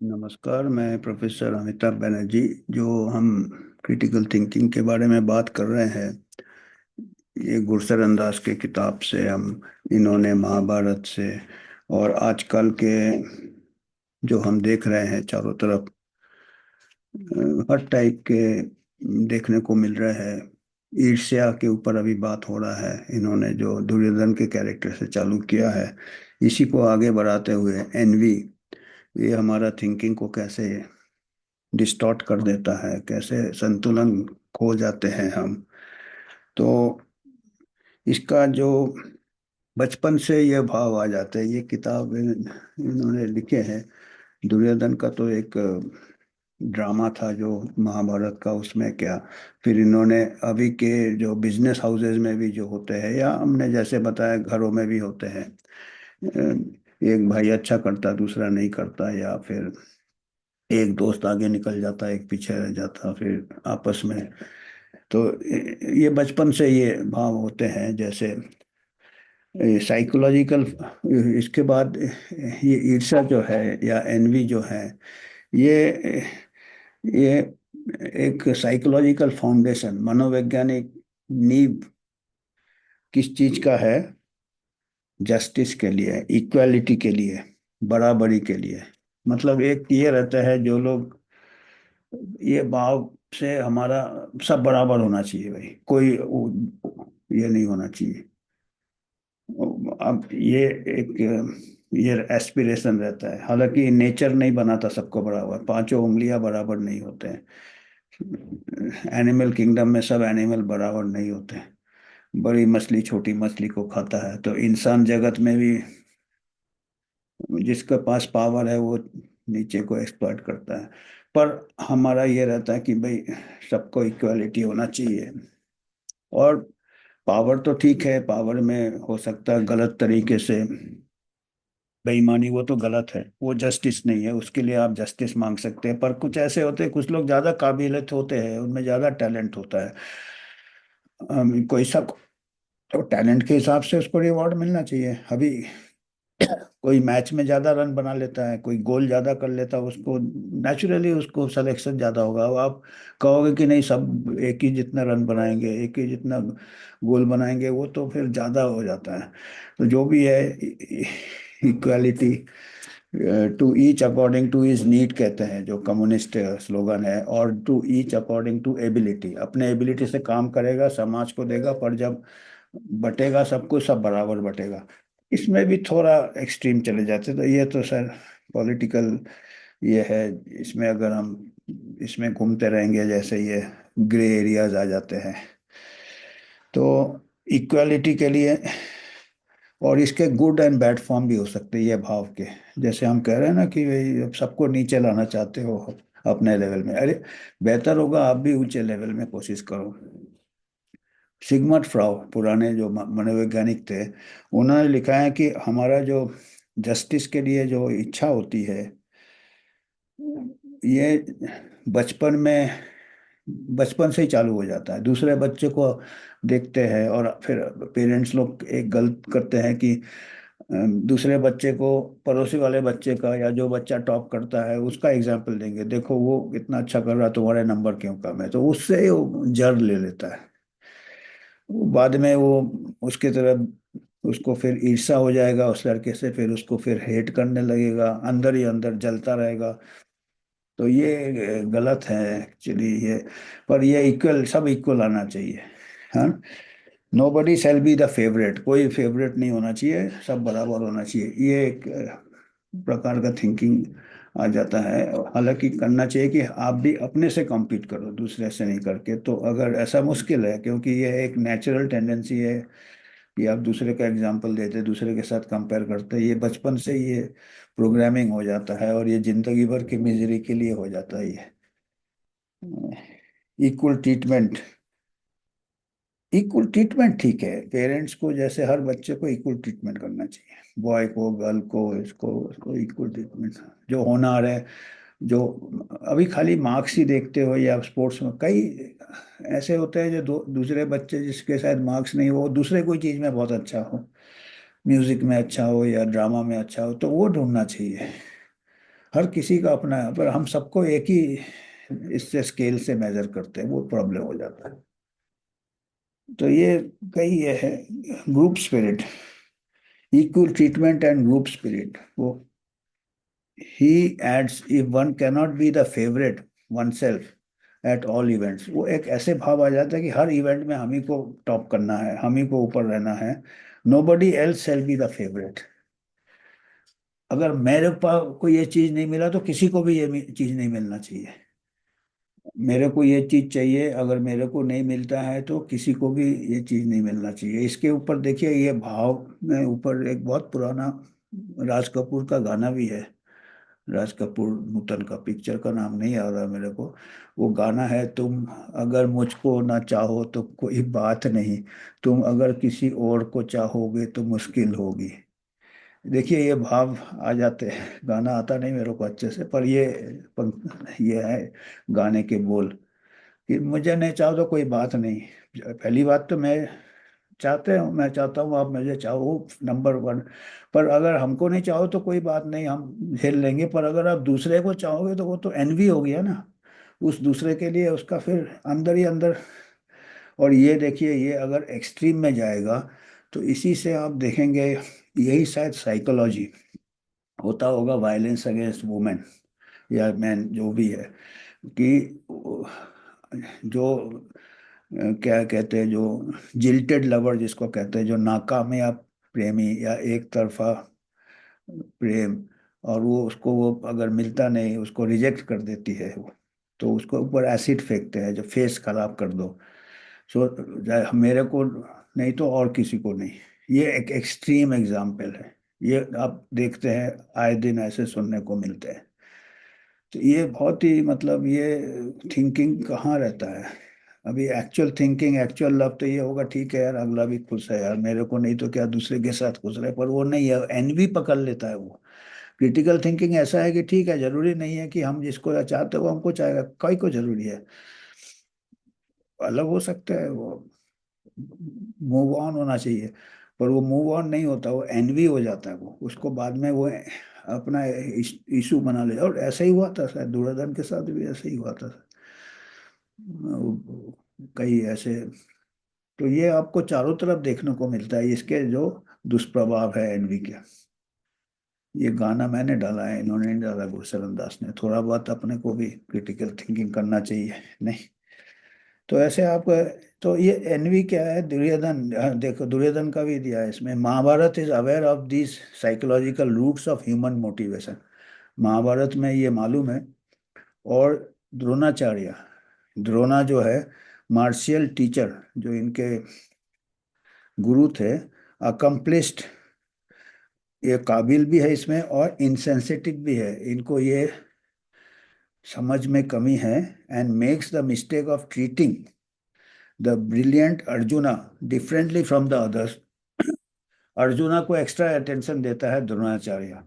नमस्कार। मैं प्रोफेसर अमिताभ बनर्जी। जो हम क्रिटिकल थिंकिंग के बारे में बात कर रहे हैं, ये गुरसर अंदाज के किताब से हम इन्होंने महाभारत से और आजकल के जो हम देख रहे हैं चारों तरफ, हर टाइप के देखने को मिल रहे हैं। ईर्ष्या के ऊपर अभी बात हो रहा है। इन्होंने जो दुर्योधन के कैरेक्टर से चालू किया है, इसी को आगे बढ़ाते हुए एनवी, ये हमारा थिंकिंग को कैसे डिस्टॉर्ट कर देता है, कैसे संतुलन खो जाते हैं हम। तो इसका जो बचपन से ये भाव आ जाते हैं। ये किताब इन्होंने लिखे हैं। दुर्योधन का तो एक ड्रामा था जो महाभारत का, उसमें क्या। फिर इन्होंने अभी के जो बिजनेस हाउसेज में भी जो होते हैं, या हमने जैसे बताया घरों में भी होते हैं, एक भाई अच्छा करता दूसरा नहीं करता, या फिर एक दोस्त आगे निकल जाता एक पीछे रह जाता, फिर आपस में। तो ये बचपन से ये भाव होते हैं। जैसे साइकोलॉजिकल, इसके बाद ये ईर्ष्या जो है या एनवी जो है, ये ये एक साइकोलॉजिकल फाउंडेशन, मनोवैज्ञानिक नींव किस चीज का है? जस्टिस के लिए, इक्वालिटी के लिए, बराबरी के लिए। मतलब एक ये रहता है, जो लोग ये भाव से हमारा सब बराबर होना चाहिए भाई, कोई ये नहीं होना चाहिए। अब ये एक ये एस्पिरेशन रहता है। हालांकि नेचर नहीं बनाता सबको बराबर, पांचों उंगलियां बराबर नहीं होते हैं। एनिमल किंगडम में सब एनिमल बराबर नहीं होते हैं। बड़ी मछली छोटी मछली को खाता है, तो इंसान जगत में भी जिसके पास पावर है वो नीचे को एक्सप्लॉइट करता है। पर हमारा ये रहता है कि भाई सबको इक्वालिटी होना चाहिए। और पावर तो ठीक है, पावर में हो सकता है गलत तरीके से बेईमानी, वो तो गलत है, वो जस्टिस नहीं है। उसके लिए आप जस्टिस मांग सकते हैं। पर कुछ ऐसे होते हैं, कुछ लोग ज्यादा काबिलियत होते हैं, उनमें ज्यादा टैलेंट होता है। कोई सब, तो टैलेंट के हिसाब से उसको रिवॉर्ड मिलना चाहिए। अभी कोई मैच में ज्यादा रन बना लेता है, कोई गोल ज्यादा कर लेता है, उसको नेचुरली उसको सिलेक्शन ज्यादा होगा। अब आप कहोगे कि नहीं सब एक ही जितना रन बनाएंगे, एक ही जितना गोल बनाएंगे, वो तो फिर ज्यादा हो जाता है। तो जो भी है, equality to each according to is need कहते हैं, जो कम्युनिस्ट स्लोगन है। और to each according to ability, अपने एबिलिटी से काम करेगा, समाज को देगा, पर जब बटेगा सबको, सब बराबर बटेगा। इसमें भी थोड़ा एक्सट्रीम चले जाते, तो ये तो सर पॉलिटिकल ये है। इसमें अगर हम इसमें घूमते रहेंगे, जैसे ये ग्रे एरियाज आ जाते हैं। तो इक्वालिटी के लिए, और इसके गुड एंड बैड फॉर्म भी हो सकते हैं ये भाव के। जैसे हम कह रहे हैं ना कि भाई अब सबको नीचे लाना चाहते हो अपने लेवल में, अरे बेहतर होगा आप भी ऊंचे लेवल में कोशिश करो। सिगमंड फ्रॉइड, पुराने जो मनोवैज्ञानिक थे, उन्होंने लिखा है कि हमारा जो जस्टिस के लिए जो इच्छा होती है, ये बचपन में, बचपन से ही चालू हो जाता है। दूसरे बच्चे को देखते हैं, और फिर पेरेंट्स लोग एक गलत करते हैं कि दूसरे बच्चे को पड़ोसी वाले बच्चे का, या जो बच्चा टॉप करता है उसका एग्जाम्पल देंगे, देखो वो इतना अच्छा कर रहा है, तुम्हारे नंबर क्यों कम है। तो उससे ही वो जड़ ले लेता है। वो बाद में वो उसके तरफ, उसको फिर ईर्ष्या हो जाएगा उस लड़के से, फिर उसको फिर हेट करने लगेगा, अंदर ही अंदर जलता रहेगा। तो ये गलत है एक्चुअली ये। पर ये इक्वल, सब इक्वल आना चाहिए। हाँ, nobody shell be the favourite, कोई फेवरेट नहीं होना चाहिए, सब बराबर होना चाहिए। ये एक प्रकार का थिंकिंग आ जाता है। हालांकि करना चाहिए कि आप भी अपने से compete करो, दूसरे से नहीं करके। तो अगर ऐसा मुश्किल है, क्योंकि ये एक नेचुरल टेंडेंसी है कि आप दूसरे का एग्जाम्पल देते, दूसरे के साथ कंपेयर करते, ये बचपन से ये प्रोग्रामिंग हो जाता है, और ये जिंदगी भर की मिजरी के लिए हो जाता है ये। इक्वल ट्रीटमेंट, इक्वल ट्रीटमेंट ठीक है। पेरेंट्स को जैसे हर बच्चे को इक्वल ट्रीटमेंट करना चाहिए, बॉय को गर्ल को, इसको उसको इक्वल ट्रीटमेंट। जो होनहार है, जो अभी खाली मार्क्स ही देखते हो, या स्पोर्ट्स में कई ऐसे होते हैं जो दूसरे बच्चे जिसके शायद मार्क्स नहीं हो, वो दूसरे कोई चीज़ में बहुत अच्छा हो, म्यूजिक में अच्छा हो या ड्रामा में अच्छा हो, तो वो ढूंढना चाहिए। हर किसी का अपना है, पर हम सबको एक ही इससे स्केल से मेजर करते हैं, वो प्रॉब्लम हो जाता है। तो ये कई ये है group spirit, equal treatment and group spirit. वो ही aids if one cannot be the favourite oneself at all events, वो एक ऐसे भाव आ जाता है कि हर इवेंट में हम ही को टॉप करना है, हम ही को ऊपर रहना है, nobody else shall be the favourite. अगर मेरे पास को ये चीज नहीं मिला तो किसी को भी ये चीज नहीं मिलना चाहिए। मेरे को ये चीज चाहिए, अगर मेरे को नहीं मिलता है तो किसी को भी ये चीज नहीं मिलना चाहिए। इसके ऊपर देखिए, ये भाव में ऊपर एक बहुत पुराना राज कपूर का गाना भी है। राज कपूर नूतन का, पिक्चर का नाम नहीं आ रहा मेरे को। वो गाना है, तुम अगर मुझको ना चाहो तो कोई बात नहीं, तुम अगर किसी और को चाहोगे तो मुश्किल होगी। देखिए ये भाव आ जाते हैं, गाना आता नहीं मेरे को अच्छे से, पर ये है गाने के बोल कि मुझे नहीं चाहो तो कोई बात नहीं। पहली बात तो मैं चाहता हूँ आप मुझे चाहो, नंबर वन। पर अगर हमको नहीं चाहो तो कोई बात नहीं, हम झेल लेंगे। पर अगर आप दूसरे को चाहोगे तो वो तो एनवी हो गया ना, उस दूसरे के लिए उसका फिर अंदर ही अंदर। और ये देखिए, ये अगर एक्सट्रीम में जाएगा तो इसी से आप देखेंगे, यही शायद साइकोलॉजी होता होगा वायलेंस अगेंस्ट वुमेन या मैन जो भी है, कि जो क्या कहते हैं, जो जिल्टेड लवर जिसको कहते हैं, जो नाकामयाब प्रेमी या एक तरफा प्रेम, और वो उसको वो अगर मिलता नहीं, उसको रिजेक्ट कर देती है वो, तो उसको ऊपर एसिड फेंकते हैं जो फेस खराब कर दो। सो मेरे को नहीं तो और किसी को नहीं। ये एक एक्सट्रीम एग्जाम्पल है, ये आप देखते हैं आए दिन ऐसे सुनने को मिलते हैं। तो ये बहुत ही मतलब ये थिंकिंग कहाँ रहता है अभी, एक्चुअल थिंकिंग एक्चुअल लव तो ये होगा, ठीक है यार अगला भी खुश है यार, मेरे को नहीं तो क्या दूसरे के साथ खुश रहे, पर वो नहीं है, एनवी पकड़ लेता है वो। क्रिटिकल थिंकिंग ऐसा है कि ठीक है, जरूरी नहीं है कि हम जिसको चाहते हो वो हमको चाहेगा, कई को जरूरी है, अलग हो सकता है वो, मूव ऑन होना चाहिए। पर वो मूव ऑन नहीं होता, वो एनवी हो जाता है, वो उसको बाद में वो अपना इशू बना ले। और ऐसा ही हुआ था शायद दुर्योधन के साथ भी ऐसा ही हुआ था। कई ऐसे, तो ये आपको चारों तरफ देखने को मिलता है इसके जो दुष्प्रभाव है एनवी के। ये गाना मैंने डाला है, इन्होंने नहीं डाला, गुरशरण दास ने। थोड़ा बहुत अपने को भी क्रिटिकल थिंकिंग करना चाहिए, नहीं तो ऐसे आप। तो ये एनवी क्या है, दुर्योधन, देखो दुर्योधन का भी दिया है इसमें, Mahabharata is aware of this psychological roots of human motivation. Mahabharata में ये मालूम है। और द्रोणाचार्य, द्रोणा जो है मार्शियल टीचर, जो इनके गुरु थे, अकम्प्लिश्ड, ये काबिल भी है इसमें और इंसेंसिटिव भी है, इनको ये समझ में कमी है, and makes the mistake of treating the brilliant arjuna differently from the others. Arjuna को एक्स्ट्रा अटेंशन देता है द्रोणाचार्य।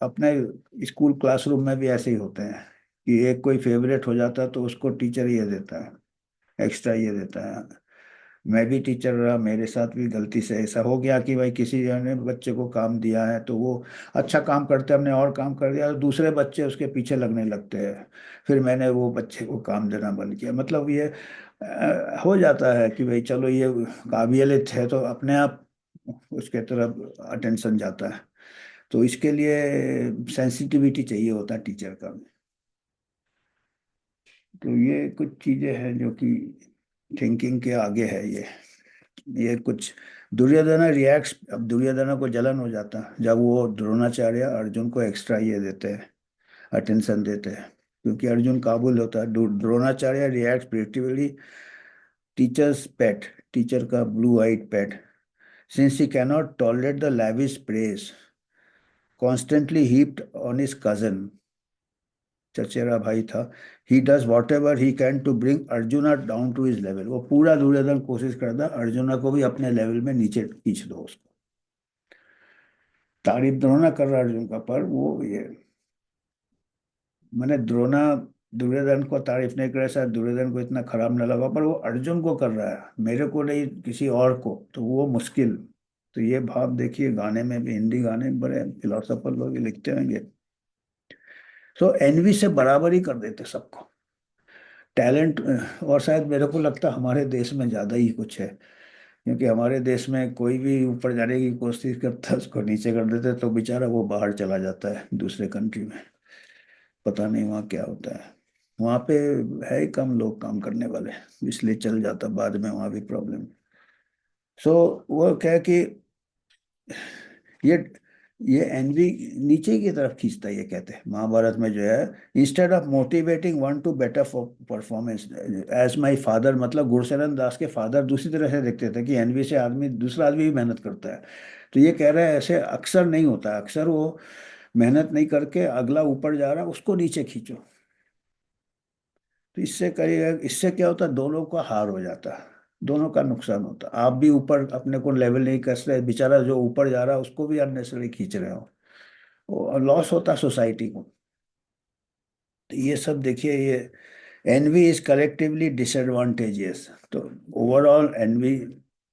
अपने स्कूल क्लासरूम में भी ऐसे ही होते हैं कि एक कोई फेवरेट हो जाता है तो उसको टीचर ये देता है, एक्स्ट्रा ये देता है। मैं भी टीचर रहा, मेरे साथ भी गलती से ऐसा हो गया कि भाई किसी ने बच्चे को काम दिया है तो वो अच्छा काम करते, हमने और काम कर दिया तो दूसरे बच्चे उसके पीछे लगने लगते हैं, फिर मैंने वो बच्चे को काम देना बंद किया। मतलब ये हो जाता है कि भाई चलो ये काबिलियत है तो अपने आप उसके तरफ अटेंशन जाता है। तो इसके लिए सेंसिटिविटी चाहिए होता है टीचर का। तो ये कुछ चीजें हैं जो कि थिंकिंग के आगे है ये कुछ। दुर्योधन रिएक्ट्स, अब दुर्योधन को जलन हो जाता है जब वो द्रोणाचार्य अर्जुन को एक्स्ट्रा ये देते हैं, अटेंशन देते हैं, क्योंकि अर्जुन काबुल होता है। Dronacharya reacts predictively, teachers pet, teacher का blue eyed pet, since he cannot tolerate the lavish praise constantly heaped on his cousin, चचेरा भाई था। He does whatever he can to bring Arjuna down to his level, वो पूरा दुर्योधन कोशिश करता है अर्जुना को भी अपने लेवल में नीचे खींच दो उसको। तारीफ द्रोणा कर रहा है अर्जुन का, पर वो ये मैंने द्रोणा दुर्योधन को तारीफ नहीं कर रहा, शायद दुर्योधन को इतना खराब न लगा, पर वो अर्जुन को कर रहा है, मेरे को नहीं किसी और को, तो वो मुश्किल। तो ये भाव देखिए गाने में भी, हिंदी गाने में बड़े फिलोसफर लोग लिखते होंगे सो एनवी से बराबर ही कर देते सबको, टैलेंट। और शायद मेरे को लगता है हमारे देश में ज़्यादा ही कुछ है, क्योंकि हमारे देश में कोई भी ऊपर जाने की कोशिश करता है उसको नीचे कर देते, तो बेचारा वो बाहर चला जाता है दूसरे कंट्री में। पता नहीं वहाँ क्या होता है। वहाँ पे है ही कम लोग काम करने वाले, इसलिए चल जाता, बाद में वहाँ भी प्रॉब्लम। सो वो क्या है कि ये ये एनवी नीचे की तरफ खींचता है, ये कहते हैं महाभारत में जो है, instead of motivating one to better performance as my father, मतलब गुरशरण दास के फादर दूसरी तरह से देखते थे कि एनवी से आदमी, दूसरा आदमी भी मेहनत करता है। तो ये कह रहा है ऐसे अक्सर नहीं होता है, अक्सर वो मेहनत नहीं करके अगला ऊपर जा रहा है उसको नीचे खींचो। तो इससे करिए, इससे क्या होता है, दोनों का हार हो जाता है, दोनों का नुकसान होता है। आप भी ऊपर अपने को लेवल नहीं कर रहे, बेचारा जो ऊपर जा रहा है उसको भी अननेसेसरी खींच रहे हो, और लॉस होता है सोसाइटी को। तो ये सब देखिए, ये एनवी इज कलेक्टिवली डिसएडवांटेजियस। तो ओवरऑल एनवी,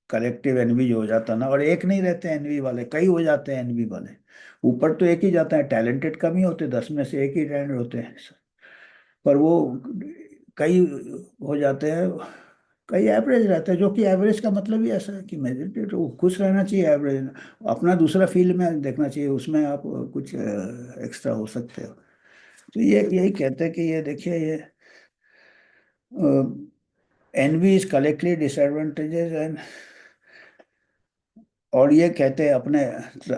कलेक्टिव एनवी जो हो जाता है ना, और एक नहीं रहते एनवी वाले, कई हो जाते हैं एनवी वाले। ऊपर तो एक ही जाता है, टैलेंटेड कम ही होते, 10 में से एक ही टैलेंट होते हैं, पर वो कई हो जाते हैं, कई एवरेज रहते हैं। जो कि एवरेज का मतलब ही ऐसा है कि मेडिटेट, तो खुश रहना चाहिए एवरेज, अपना दूसरा फील्ड में देखना चाहिए, उसमें आप कुछ एक्स्ट्रा हो सकते हो। तो ये यही कहते हैं कि ये देखिए, ये एनवी इज कलेक्टली डिसएडवांटेजेस एंड, और ये कहते हैं अपने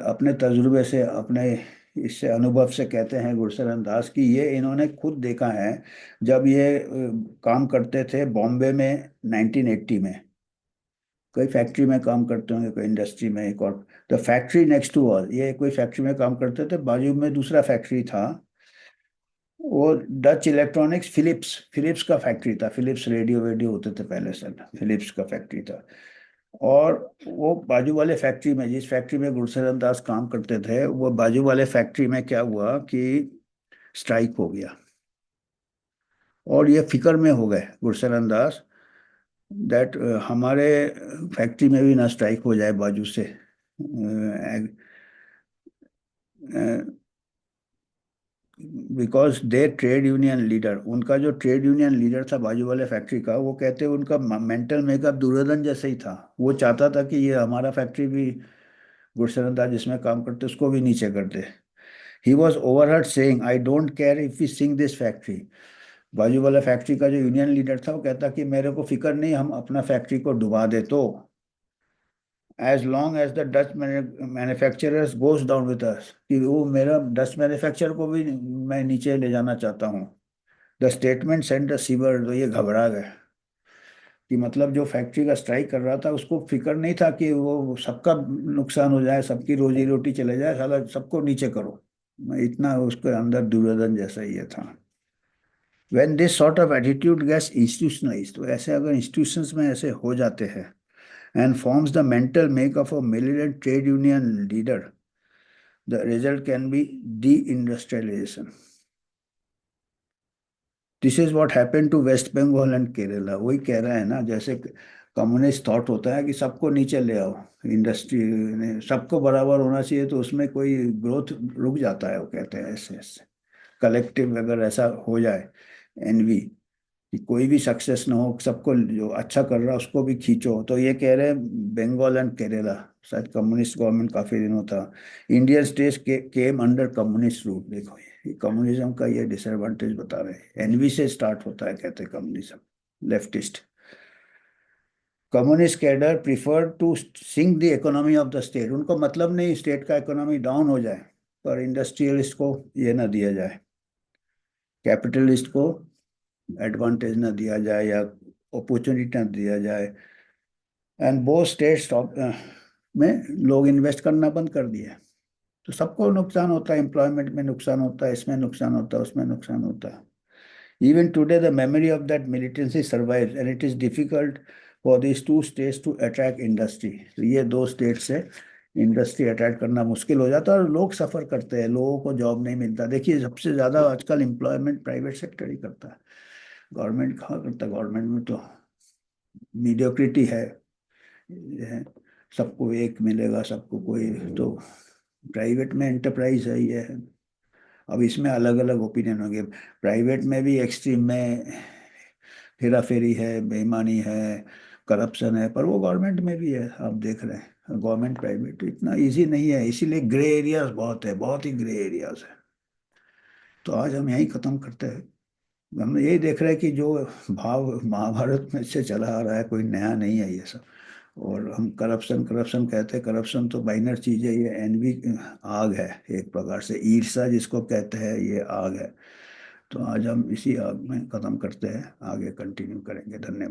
अपने तजुर्बे से, अपने इससे अनुभव से कहते हैं गुरशरण दास की, ये इन्होंने खुद देखा है। जब ये काम करते थे बॉम्बे में 1980 में, कोई फैक्ट्री में काम करते होंगे, कोई इंडस्ट्री में, एक और the factory next to us, ये कोई फैक्ट्री में काम करते थे, बाजू में दूसरा फैक्ट्री था, वो डच इलेक्ट्रॉनिक्स, फिलिप्स, फिलिप्स का फैक्ट्री था, फिलिप्स रेडियो वेडियो होते थे पहले से, फिलिप्स का फैक्ट्री था। और वो बाजू वाले फैक्ट्री में, जिस फैक्ट्री में गुरशरण दास काम करते थे, वो बाजू वाले फैक्ट्री में क्या हुआ कि स्ट्राइक हो गया, और ये फिक्र में हो गए गुरशरण दास, दैट हमारे फैक्ट्री में भी ना स्ट्राइक हो जाए बाजू से, because they trade union leader, उनका जो ट्रेड यूनियन लीडर था बाजू वाले फैक्ट्री का, वो कहते हैं उनका मेंटल मेकअप दुर्योधन जैसे ही था। वो चाहता था कि ये हमारा फैक्ट्री भी, गुरशरण दास जिसमें काम करते उसको भी नीचे कर दे। He was overheard saying I don't care if we sink this factory, बाजू वाला फैक्ट्री का जो यूनियन लीडर था वो कहता कि मेरे को फिक्र नहीं, हम अपना फैक्ट्री को डुबा दे तो, as long as the Dutch manufacturers goes down with us, कि वो मेरा डच मैन्युफैक्चर को भी मैं नीचे ले जाना चाहता हूँ। The statement sent the sewer, तो ये घबरा गए कि मतलब जो फैक्ट्री का स्ट्राइक कर रहा था उसको फिक्र नहीं था कि वो सबका नुकसान हो जाए, सबकी रोजी रोटी चले जाए, साला सबको नीचे करो। मैं इतना उसके अंदर दुर्योधन जैसा ही ये था। when this sort of attitude gets institutionalized, तो ऐसे अगर institutions में ऐसे हो जाते हैं, and forms the mental make of a militant trade union leader, the result can be deindustrialization. This is what happened to West Bengal and Kerala. वही कह रहा है ना, जैसे कम्युनिस्ट थॉट होता है कि सबको नीचे ले आओ, इंडस्ट्री ने सबको बराबर होना चाहिए, तो उसमें कोई ग्रोथ रुक जाता है, वो कहते हैं ऐसे ऐसे। कलेक्टिव अगर ऐसा हो जाए एनवी, कि कोई भी सक्सेस ना हो, सबको जो अच्छा कर रहा है उसको भी खींचो, तो ये कह रहे हैं बंगाल एंड केरला, शायद कम्युनिस्ट गवर्नमेंट काफी दिनों था, Indian states came under communist rule. देखो ये कम्युनिज्म का ये डिसएडवांटेज बता रहे हैं, एनवी से स्टार्ट होता है कहते हैं communism, leftist. Communist cadre prefer to sink the economy of the state, उनको मतलब नहीं स्टेट का इकोनॉमी डाउन हो जाए, पर इंडस्ट्रियलिस्ट को ये ना दिया जाए, कैपिटलिस्ट को एडवांटेज ना दिया जाए या अपॉर्चुनिटी ना दिया जाए। एंड बोथ स्टेट्स में लोग इन्वेस्ट करना बंद कर दिए, तो सबको नुकसान होता है, एम्प्लॉयमेंट में नुकसान होता है, इसमें नुकसान होता है, उसमें नुकसान होता है। Even today the memory of that militancy survives and it is difficult for this two states to attract industry. तो ये दो स्टेट से इंडस्ट्री अट्रैक्ट करना मुश्किल हो जाता है, और लोग सफ़र करते हैं, लोगों को जॉब नहीं मिलता। देखिए सबसे ज़्यादा आजकल एम्प्लॉयमेंट प्राइवेट सेक्टर ही करता है, गवर्नमेंट कहाँ करता, गवर्नमेंट में तो मीडियोक्रिटी है, ये है, सबको एक मिलेगा, सबको कोई, तो प्राइवेट में एंटरप्राइज है, ये है, अब इसमें अलग अलग ओपिनियन होंगे। प्राइवेट में भी एक्सट्रीम में हेरा फेरी है, बेईमानी है, करप्शन है, पर वो गवर्नमेंट में भी है, आप देख रहे हैं। गवर्नमेंट प्राइवेट इतना इजी नहीं है, इसीलिए ग्रे एरियाज बहुत है, बहुत ही ग्रे एरियाज है। तो आज हम यही खत्म करते हैं। हम यही देख रहे हैं कि जो भाव महाभारत में से चला आ रहा है, कोई नया नहीं है ये सब। और हम करप्शन करप्शन कहते हैं, करप्शन तो माइनर चीज है, ये एनवी आग है एक प्रकार से, ईर्ष्या जिसको कहते हैं, ये आग है। तो आज हम इसी आग में खत्म करते हैं, आगे कंटिन्यू करेंगे। धन्यवाद।